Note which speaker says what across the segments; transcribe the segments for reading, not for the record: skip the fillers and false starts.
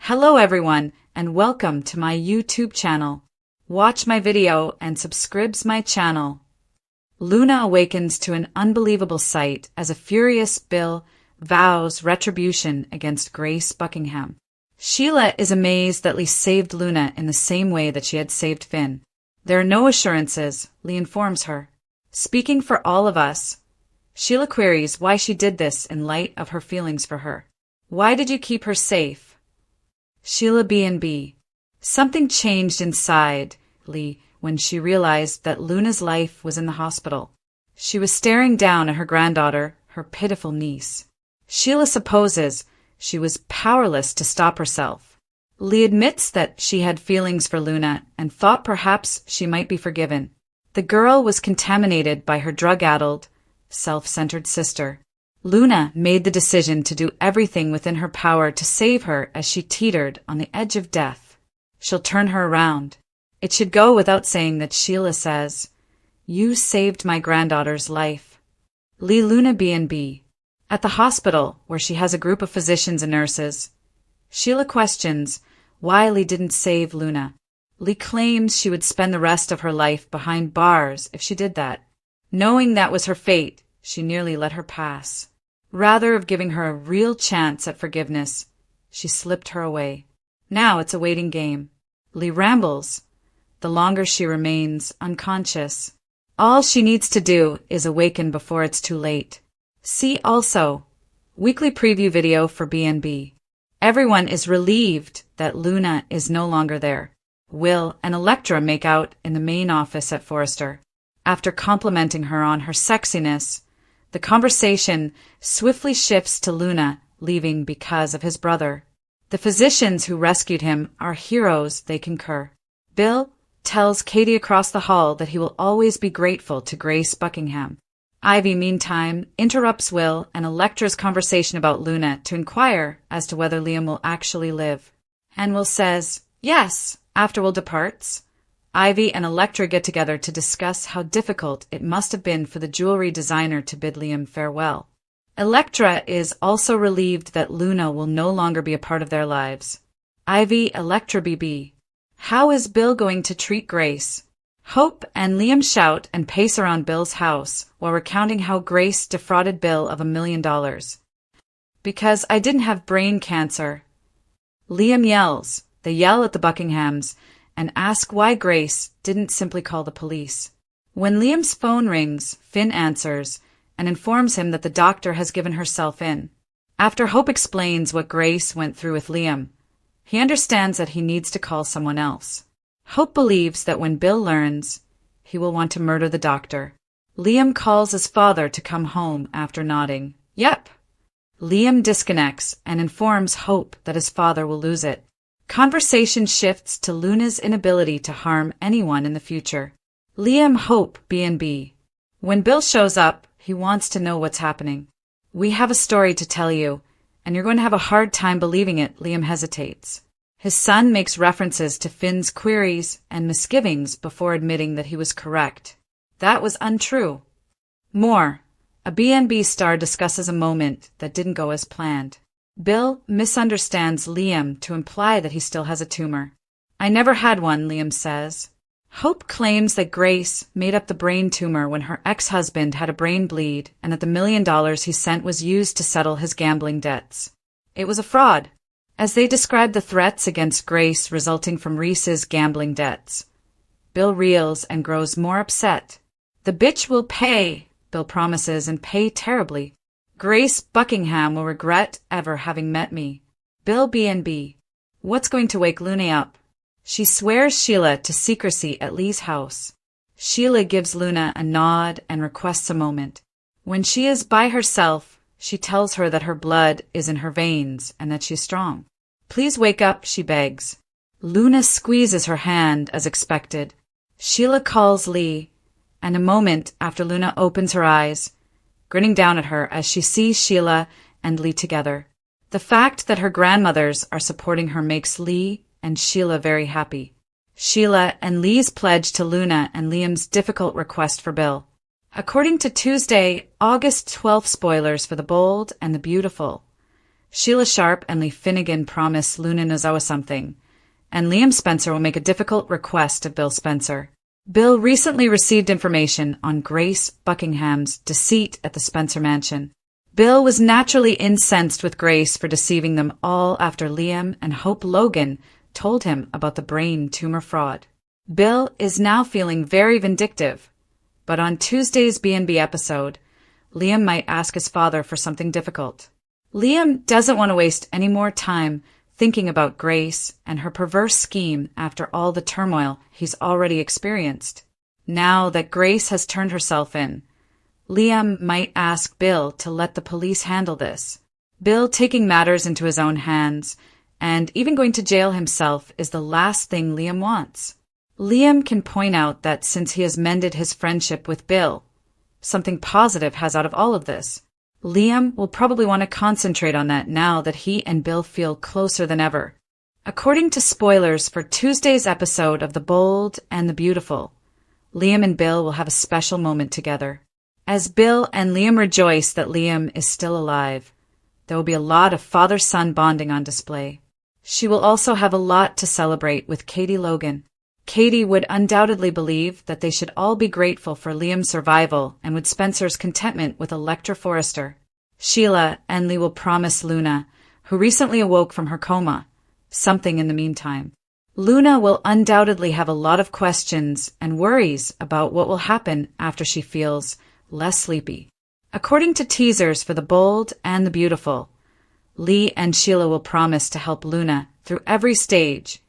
Speaker 1: Hello everyone, and welcome to my YouTube channel. Watch my video and subscribe my channel. Luna awakens to an unbelievable sight as a furious Bill vows retribution against Grace Buckingham. Sheila is amazed that Lee saved Luna in the same way that she had saved Finn. There are no assurances, Lee informs her. Speaking for all of us, Sheila queries why she did this in light of her feelings for her. Why did you keep her safe? Sheila B&B. Something changed inside Lee when she realized that Luna's life was in the hospital. She was staring down at her granddaughter, her pitiful niece. Sheila supposes she was powerless to stop herself. Lee admits that she had feelings for Luna and thought perhaps she might be forgiven. The girl was contaminated by her drug-addled, self-centered sister. Luna made the decision to do everything within her power to save her as she teetered on the edge of death. She'll turn her around. It should go without saying that Sheila says, "You saved my granddaughter's life." Lee Luna B&B. At the hospital, where she has a group of physicians and nurses, Sheila questions why Lee didn't save Luna. Lee claims she would spend the rest of her life behind bars if she did that. Knowing that was her fate, she nearly let her pass. Rather of giving her a real chance at forgiveness, she slipped her away. Now it's a waiting game. Lee rambles. The longer she remains unconscious. All she needs to do is awaken before it's too late. See also, weekly preview video for B&B. Everyone is relieved that Luna is no longer there. Will and Elektra make out in the main office at Forrester. After complimenting her on her sexiness, the conversation swiftly shifts to Luna leaving because of his brother. The physicians who rescued him are heroes, they concur. Bill tells Katie across the hall that he will always be grateful to Grace Buckingham. Ivy, meantime, interrupts Will and Elektra's conversation about Luna to inquire as to whether Liam will actually live. And Will says, yes, after Will departs. Ivy and Elektra get together to discuss how difficult it must have been for the jewelry designer to bid Liam farewell. Elektra is also relieved that Luna will no longer be a part of their lives. Ivy, Elektra BB. How is Bill going to treat Grace? Hope and Liam shout and pace around Bill's house while recounting how Grace defrauded Bill of $1 million. Because I didn't have brain cancer. Liam yells. They yell at the Buckinghams and ask why Grace didn't simply call the police. When Liam's phone rings, Finn answers and informs him that the doctor has given herself in. After Hope explains what Grace went through with Liam, he understands that he needs to call someone else. Hope believes that when Bill learns, he will want to murder the doctor. Liam calls his father to come home after nodding. Yep. Liam disconnects and informs Hope that his father will lose it. Conversation shifts to Luna's inability to harm anyone in the future. Liam Hope B&B. When Bill shows up, he wants to know what's happening. We have a story to tell you, and you're going to have a hard time believing it, Liam hesitates. His son makes references to Finn's queries and misgivings before admitting that he was correct. That was untrue. More. A B&B star discusses a moment that didn't go as planned. Bill misunderstands Liam to imply that he still has a tumor. I never had one, Liam says. Hope claims that Grace made up the brain tumor when her ex-husband had a brain bleed and that the $1 million he sent was used to settle his gambling debts. It was a fraud. As they describe the threats against Grace resulting from Reese's gambling debts, Bill reels and grows more upset. The bitch will pay, Bill promises, and pay terribly. Grace Buckingham will regret ever having met me. Bill B&B. What's going to wake Luna up? She swears Sheila to secrecy at Lee's house. Sheila gives Luna a nod and requests a moment. When she is by herself, she tells her that her blood is in her veins and that she's strong. Please wake up, she begs. Luna squeezes her hand as expected. Sheila calls Lee, and a moment after Luna opens her eyes, grinning down at her as she sees Sheila and Lee together. The fact that her grandmothers are supporting her makes Lee and Sheila very happy. Sheila and Lee's pledge to Luna and Liam's difficult request for Bill. According to Tuesday, August 12th spoilers for The Bold and the Beautiful, Sheila Sharp and Lee Finnegan promise Luna Nozawa something, and Liam Spencer will make a difficult request of Bill Spencer. Bill recently received information on Grace Buckingham's deceit at the Spencer mansion. Bill was naturally incensed with Grace for deceiving them all after Liam and Hope Logan told him about the brain tumor fraud. Bill is now feeling very vindictive, but on Tuesday's B&B episode, Liam might ask his father for something difficult. Liam doesn't want to waste any more time thinking about Grace and her perverse scheme after all the turmoil he's already experienced. Now that Grace has turned herself in, Liam might ask Bill to let the police handle this. Bill taking matters into his own hands and even going to jail himself is the last thing Liam wants. Liam can point out that since he has mended his friendship with Bill, something positive has out of all of this. Liam will probably want to concentrate on that now that he and Bill feel closer than ever. According to spoilers for Tuesday's episode of The Bold and the Beautiful, Liam and Bill will have a special moment together. As Bill and Liam rejoice that Liam is still alive, there will be a lot of father-son bonding on display. She will also have a lot to celebrate with Katie Logan. Katie would undoubtedly believe that they should all be grateful for Liam's survival and with Spencer's contentment with Electra Forrester. Sheila and Lee will promise Luna, who recently awoke from her coma, something in the meantime. Luna will undoubtedly have a lot of questions and worries about what will happen after she feels less sleepy. According to teasers for The Bold and the Beautiful, Lee and Sheila will promise to help Luna through every stage,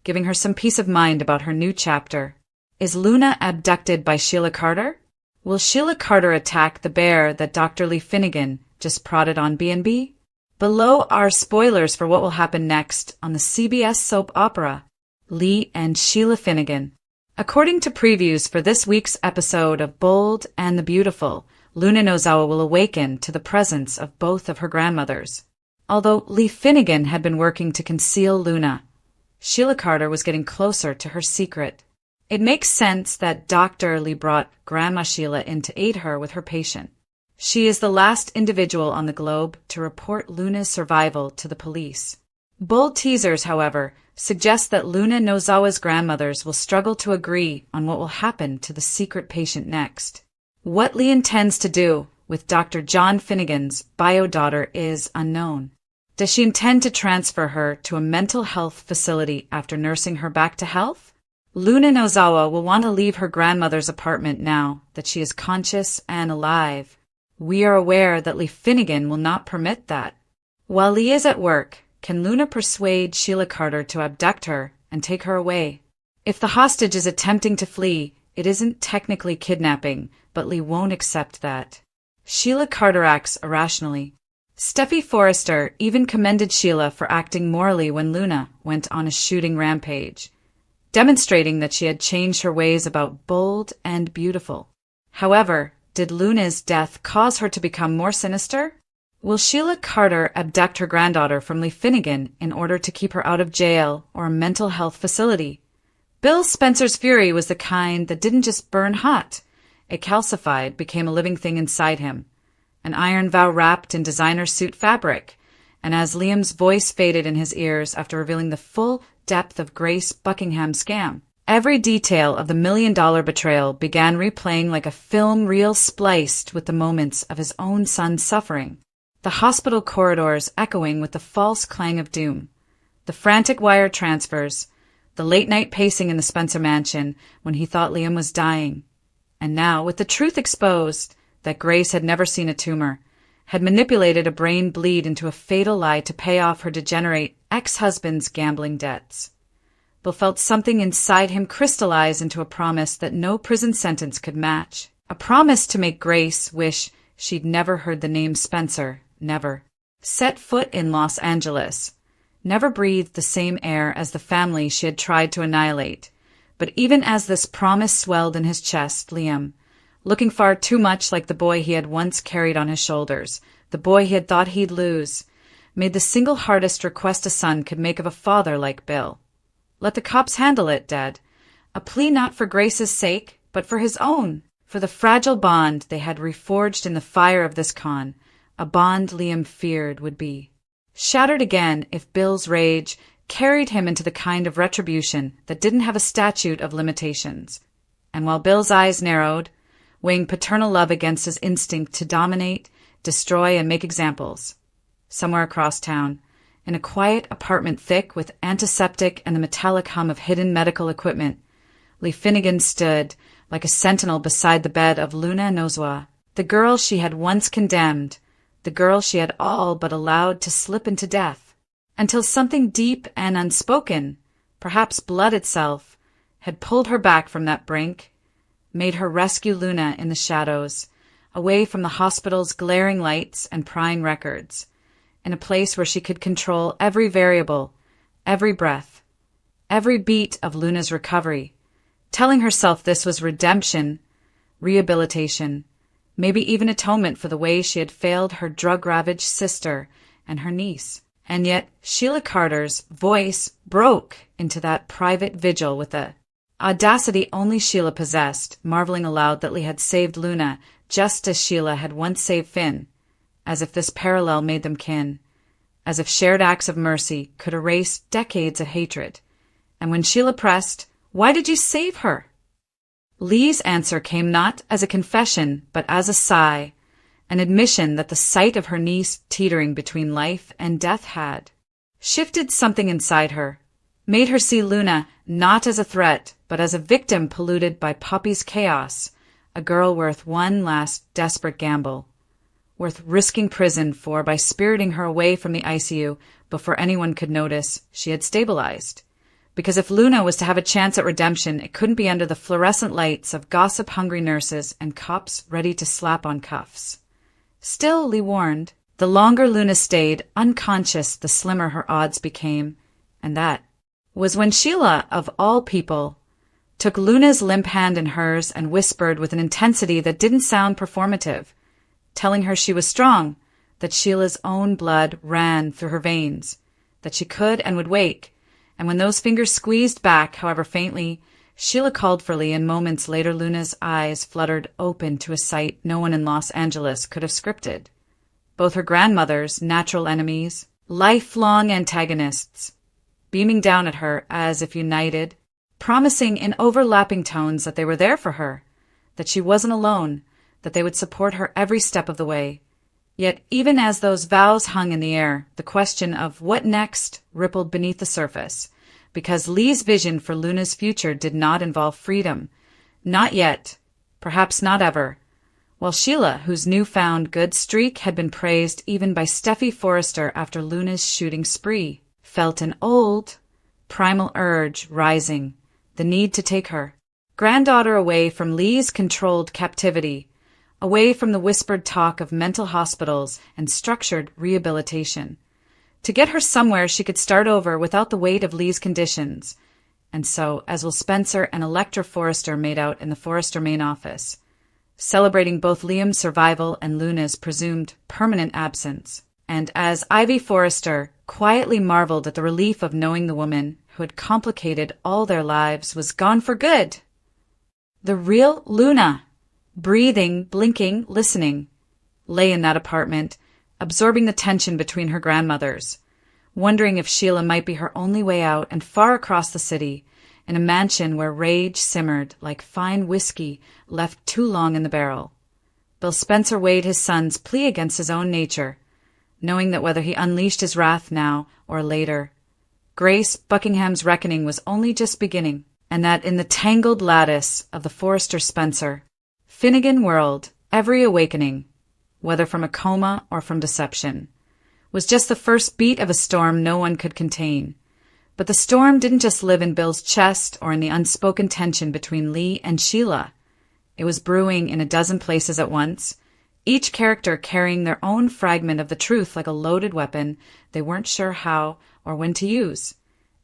Speaker 1: giving her some peace of mind about her new chapter. Is Luna abducted by Sheila Carter? Will Sheila Carter attack the bear that Dr. Lee Finnegan just prodded on B&B? Below are spoilers for what will happen next on the CBS soap opera, Lee and Sheila Finnegan. According to previews for this week's episode of Bold and the Beautiful, Luna Nozawa will awaken to the presence of both of her grandmothers. Although Lee Finnegan had been working to conceal Luna, Sheila Carter was getting closer to her secret. It makes sense that Dr. Lee brought Grandma Sheila in to aid her with her patient. She is the last individual on the globe to report Luna's survival to the police. Bold teasers, however, suggest that Luna Nozawa's grandmothers will struggle to agree on what will happen to the secret patient next. What Lee intends to do with Dr. John Finnegan's bio daughter is unknown. Does she intend to transfer her to a mental health facility after nursing her back to health? Luna Nozawa will want to leave her grandmother's apartment now that she is conscious and alive. We are aware that Lee Finnegan will not permit that. While Lee is at work, can Luna persuade Sheila Carter to abduct her and take her away? If the hostage is attempting to flee, it isn't technically kidnapping, but Lee won't accept that. Sheila Carter acts irrationally. Steffi Forrester even commended Sheila for acting morally when Luna went on a shooting rampage, demonstrating that she had changed her ways about Bold and Beautiful. However, did Luna's death cause her to become more sinister? Will Sheila Carter abduct her granddaughter from Lee Finnegan in order to keep her out of jail or a mental health facility? Bill Spencer's fury was the kind that didn't just burn hot. It calcified, became a living thing inside him. An iron vow wrapped in designer suit fabric, and as Liam's voice faded in his ears after revealing the full depth of Grace Buckingham's scam, every detail of the $1 million betrayal began replaying like a film reel spliced with the moments of his own son's suffering. The hospital corridors echoing with the false clang of doom, the frantic wire transfers, the late-night pacing in the Spencer mansion when he thought Liam was dying. And now, with the truth exposed, that Grace had never seen a tumor, had manipulated a brain bleed into a fatal lie to pay off her degenerate ex-husband's gambling debts. Bill felt something inside him crystallize into a promise that no prison sentence could match. A promise to make Grace wish she'd never heard the name Spencer, never set foot in Los Angeles, never breathed the same air as the family she had tried to annihilate. But even as this promise swelled in his chest, Liam, looking far too much like the boy he had once carried on his shoulders, the boy he had thought he'd lose, made the single hardest request a son could make of a father like Bill. Let the cops handle it, Dad. A plea not for Grace's sake, but for his own, for the fragile bond they had reforged in the fire of this con, a bond Liam feared would be shattered again if Bill's rage carried him into the kind of retribution that didn't have a statute of limitations. And while Bill's eyes narrowed, weighing paternal love against his instinct to dominate, destroy, and make examples, somewhere across town, in a quiet apartment thick with antiseptic and the metallic hum of hidden medical equipment, Lee Finnegan stood like a sentinel beside the bed of Luna Nozwa, the girl she had once condemned, the girl she had all but allowed to slip into death, until something deep and unspoken, perhaps blood itself, had pulled her back from that brink, made her rescue Luna in the shadows, away from the hospital's glaring lights and prying records, in a place where she could control every variable, every breath, every beat of Luna's recovery, telling herself this was redemption, rehabilitation, maybe even atonement for the way she had failed her drug-ravaged sister and her niece. And yet Sheila Carter's voice broke into that private vigil with a audacity only Sheila possessed, marveling aloud that Lee had saved Luna just as Sheila had once saved Finn, as if this parallel made them kin, as if shared acts of mercy could erase decades of hatred. And when Sheila pressed, "Why did you save her?" Lee's answer came not as a confession, but as a sigh, an admission that the sight of her niece teetering between life and death had shifted something inside her, made her see Luna not as a threat, but as a victim polluted by Poppy's chaos, a girl worth one last desperate gamble, worth risking prison for by spiriting her away from the ICU before anyone could notice she had stabilized. Because if Luna was to have a chance at redemption, it couldn't be under the fluorescent lights of gossip-hungry nurses and cops ready to slap on cuffs. Still, Lee warned, the longer Luna stayed unconscious, the slimmer her odds became, and that was when Sheila, of all people, took Luna's limp hand in hers and whispered with an intensity that didn't sound performative, telling her she was strong, that Sheila's own blood ran through her veins, that she could and would wake. And when those fingers squeezed back, however faintly, Sheila called for Lee, and moments later Luna's eyes fluttered open to a sight no one in Los Angeles could have scripted. Both her grandmothers, natural enemies, lifelong antagonists, beaming down at her as if united, promising in overlapping tones that they were there for her, that she wasn't alone, that they would support her every step of the way. Yet even as those vows hung in the air, the question of what next rippled beneath the surface, because Lee's vision for Luna's future did not involve freedom. Not yet, perhaps not ever, while Sheila, whose newfound good streak had been praised even by Steffi Forrester after Luna's shooting spree, felt an old, primal urge rising, the need to take her granddaughter away from Lee's controlled captivity, away from the whispered talk of mental hospitals and structured rehabilitation, to get her somewhere she could start over without the weight of Lee's conditions. And so, as Will Spencer and Electra Forrester made out in the Forrester main office, celebrating both Liam's survival and Luna's presumed permanent absence, and as Ivy Forrester quietly marveled at the relief of knowing the woman who had complicated all their lives was gone for good, the real Luna, breathing, blinking, listening, lay in that apartment, absorbing the tension between her grandmothers, wondering if Sheila might be her only way out, and far across the city, in a mansion where rage simmered like fine whiskey left too long in the barrel. Bill Spencer weighed his son's plea against his own nature, knowing that whether he unleashed his wrath now or later, Grace Buckingham's reckoning was only just beginning, and that in the tangled lattice of the Forrester-Spencer Finnegan world, every awakening, whether from a coma or from deception, was just the first beat of a storm no one could contain. But the storm didn't just live in Bill's chest or in the unspoken tension between Lee and Sheila. It was brewing in a dozen places at once, each character carrying their own fragment of the truth like a loaded weapon they weren't sure how or when to use.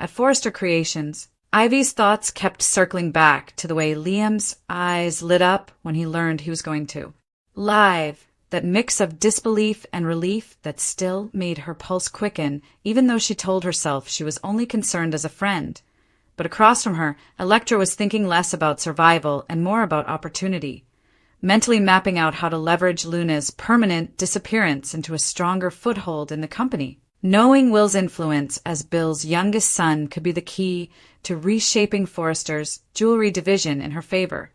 Speaker 1: At Forrester Creations, Ivy's thoughts kept circling back to the way Liam's eyes lit up when he learned he was going to. Live, that mix of disbelief and relief that still made her pulse quicken, even though she told herself she was only concerned as a friend. But across from her, Electra was thinking less about survival and more about opportunity, mentally mapping out how to leverage Luna's permanent disappearance into a stronger foothold in the company. Knowing Will's influence as Bill's youngest son could be the key to reshaping Forrester's jewelry division in her favor.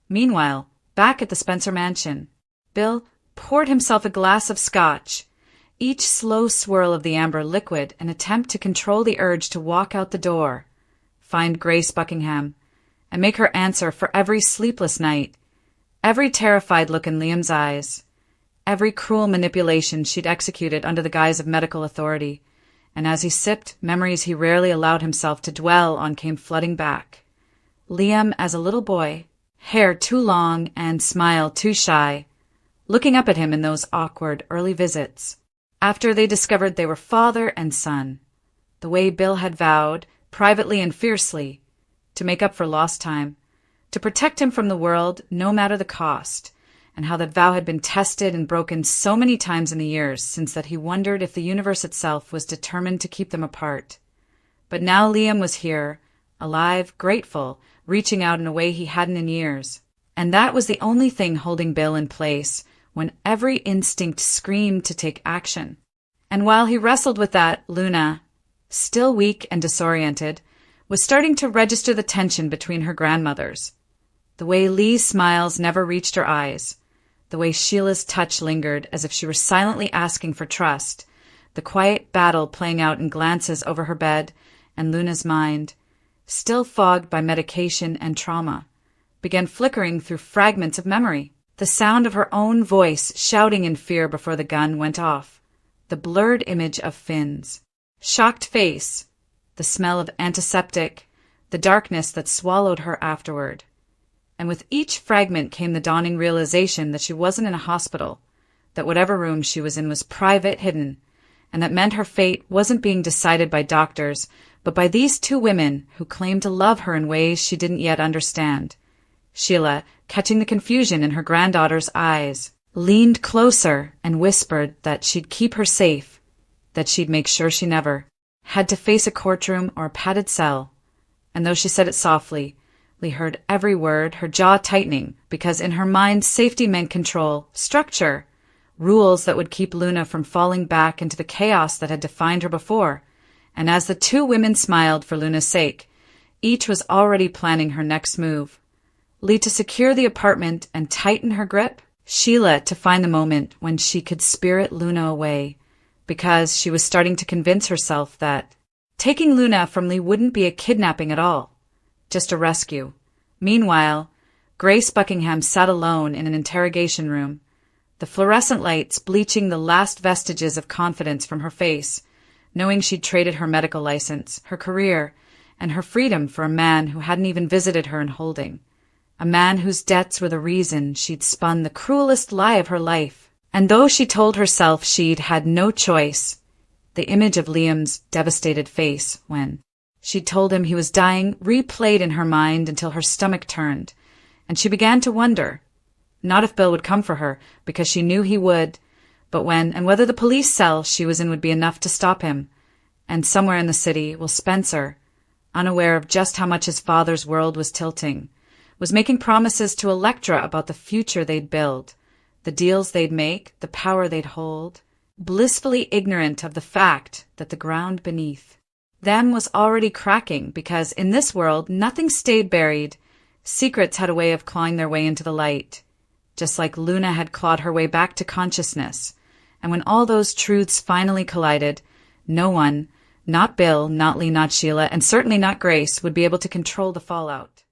Speaker 1: Meanwhile, back at the Spencer mansion, Bill poured himself a glass of scotch, each slow swirl of the amber liquid an attempt to control the urge to walk out the door, find Grace Buckingham, and make her answer for every sleepless night, every terrified look in Liam's eyes, every cruel manipulation she'd executed under the guise of medical authority. And as he sipped, memories he rarely allowed himself to dwell on came flooding back. Liam as a little boy, hair too long and smile too shy, looking up at him in those awkward early visits, after they discovered they were father and son. The way Bill had vowed, privately and fiercely, to make up for lost time, to protect him from the world no matter the cost, and how that vow had been tested and broken so many times in the years since that he wondered if the universe itself was determined to keep them apart. But now Liam was here, alive, grateful, reaching out in a way he hadn't in years. And that was the only thing holding Bill in place when every instinct screamed to take action. And while he wrestled with that, Luna, still weak and disoriented, was starting to register the tension between her grandmothers. The way Lee's smiles never reached her eyes, the way Sheila's touch lingered as if she were silently asking for trust, the quiet battle playing out in glances over her bed, and Luna's mind, still fogged by medication and trauma, began flickering through fragments of memory. The sound of her own voice shouting in fear before the gun went off, the blurred image of Finn's shocked face, the smell of antiseptic, the darkness that swallowed her afterward. And with each fragment came the dawning realization that she wasn't in a hospital, that whatever room she was in was private, hidden, and that meant her fate wasn't being decided by doctors, but by these two women who claimed to love her in ways she didn't yet understand. Sheila, catching the confusion in her granddaughter's eyes, leaned closer and whispered that she'd keep her safe, that she'd make sure she never had to face a courtroom or a padded cell. And though she said it softly, Lee heard every word, her jaw tightening, because in her mind safety meant control, structure, rules that would keep Luna from falling back into the chaos that had defined her before. And as the two women smiled for Luna's sake, each was already planning her next move. Lee to secure the apartment and tighten her grip, Sheila to find the moment when she could spirit Luna away, because she was starting to convince herself that taking Luna from Lee wouldn't be a kidnapping at all, just a rescue. Meanwhile, Grace Buckingham sat alone in an interrogation room, the fluorescent lights bleaching the last vestiges of confidence from her face, knowing she'd traded her medical license, her career, and her freedom for a man who hadn't even visited her in holding. A man whose debts were the reason she'd spun the cruelest lie of her life. And though she told herself she'd had no choice, the image of Liam's devastated face when she'd told him he was dying replayed in her mind until her stomach turned, and she began to wonder, not if Bill would come for her, because she knew he would, but when and whether the police cell she was in would be enough to stop him. And somewhere in the city, Spencer, unaware of just how much his father's world was tilting, was making promises to Electra about the future they'd build, the deals they'd make, the power they'd hold, blissfully ignorant of the fact that the ground beneath them was already cracking, because in this world nothing stayed buried. Secrets had a way of clawing their way into the light, just like Luna had clawed her way back to consciousness. And when all those truths finally collided, no one, not Bill, not Lee, not Sheila, and certainly not Grace, would be able to control the fallout.